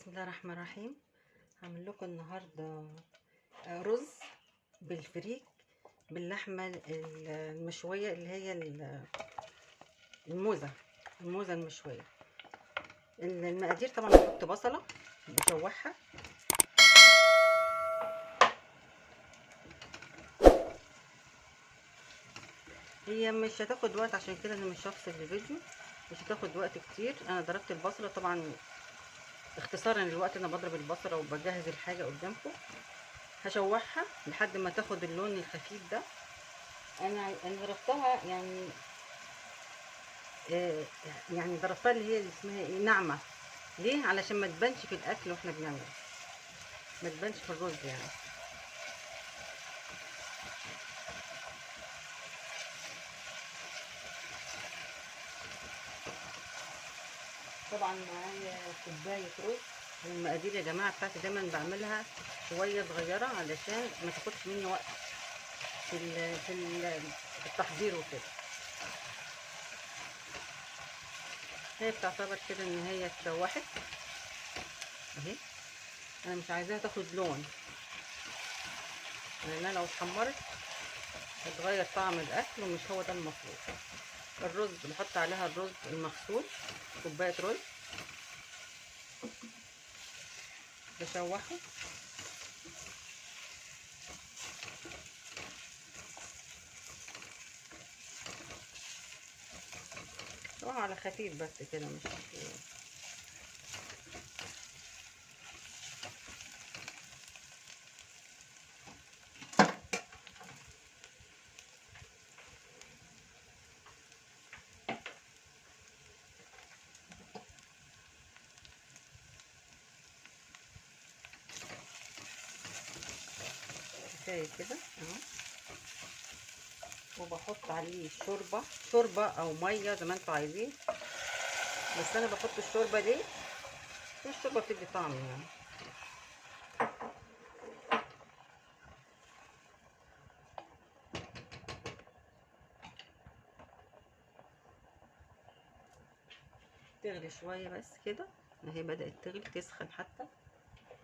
بسم الله الرحمن الرحيم. هعمل لكم النهارده رز بالفريك باللحمه المشويه اللي هي الموزه المشويه. المقادير طبعا بحط بصله بشوحها، هي مش هتاخد وقت، عشان كده انا مش هفصل الفيديو، مش هتاخد وقت كتير. انا ضربت البصله طبعا اختصارا للوقت، انا بضرب البصله وبجهز الحاجه قدامكم. هشوحها لحد ما تاخد اللون الخفيف ده. انا ضربتها يعني ضربتها اللي هي اللي اسمها ايه، ناعمه. ليه؟ علشان ما تبانش في الاكل واحنا بنعمله، ما تبانش في الرز يعني. طبعا معايا كوبايه رز. المقادير يا جماعه بتاعتي دايما بعملها شويه صغيره علشان ما تاخدش مني وقت في التحضير وكده. هي بتعتبر كده ان هي اتشوحت اهي. انا مش عايزاها تاخد لون، لان لو اتحمرت هتغير طعم الاكل ومش هو ده المطلوب. الرز بحط عليها الرز المغسول، كوبايه رز بشوحه. طبعا على خفيف بس كده، مش كفايه كده اهو. وبحط عليه شوربه او ميه زي ما انتوا عايزين، بس انا بحط الشوربه ليه؟ عشان الشوربه بتدي طعم يعني. تغلي شويه بس كده اهي، بدات تغلي تسخن حتى.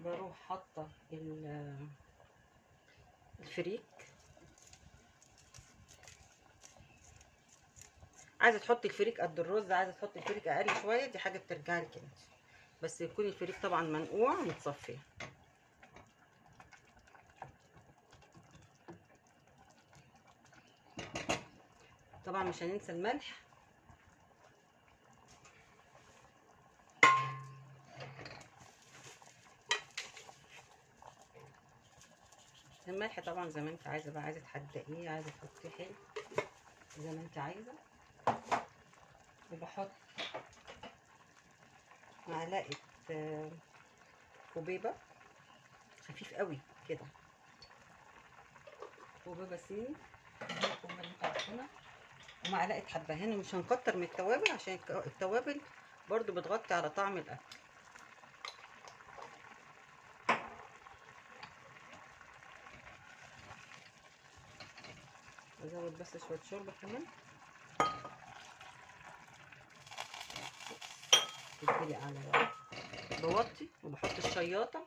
بروح حاطه الفريك. عايزه تحطي الفريك قد الرز، عايزه تحطي الفريك اقل شويه، دي حاجه بترجع لك انت، بس يكون الفريك طبعا منقوع متصفي. طبعا مش هننسى الملح. الملح طبعا زي ما انت عايزه بقى، عايزه تحدقيه، عايزه تحطيه حلو زي ما انت عايزه. وبحط معلقه كوبيبه خفيف قوي كده، كوبيبه صيني الكوبيبه اللي انتوا عارفينها، ومعلقه حبهان. ومش هنكتر من التوابل عشان التوابل برضو بتغطي على طعم الاكل. ازود بس شويه شوربه كمان تديلي على، بوطي وبحط الشياطه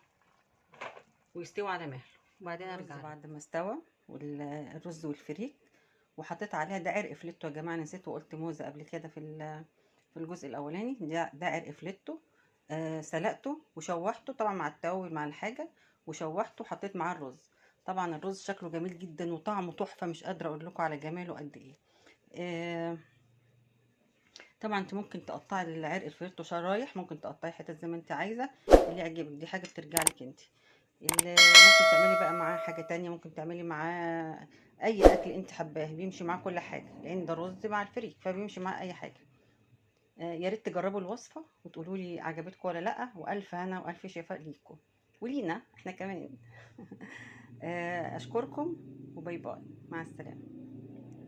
ويستوي على مهله، وبعدين ارجع بعد ما استوى والرز والفريك. وحطيت عليها ده عرق فليتو يا جماعه، نسيت وقلت موزه قبل كده في الجزء الاولاني. ده عرق فليتو. سلقته وشوحته طبعا مع التوابل مع الحاجه، وشوحته وحطيت معاه الرز. طبعا الرز شكله جميل جدا وطعمه تحفه، مش قادره اقول لكم على جماله قد ايه. طبعا انت ممكن تقطعي العرق الفليتو شرايح، ممكن تقطعي حتت زي ما انت عايزه اللي يعجبك، دي حاجه بترجع لك انت. ممكن تعملي بقى معاه حاجه تانية، ممكن تعملي معاه اي اكل انت حباه، بيمشي معاه كل حاجه، لان ده رز مع الفريك فبيمشي معاه اي حاجه. يا ريت تجربوا الوصفه وتقولوا لي عجبتكم ولا لا، والف هنا والف شفاء ليكم ولينا احنا كمان. اشكركم وباي باي، مع السلامه.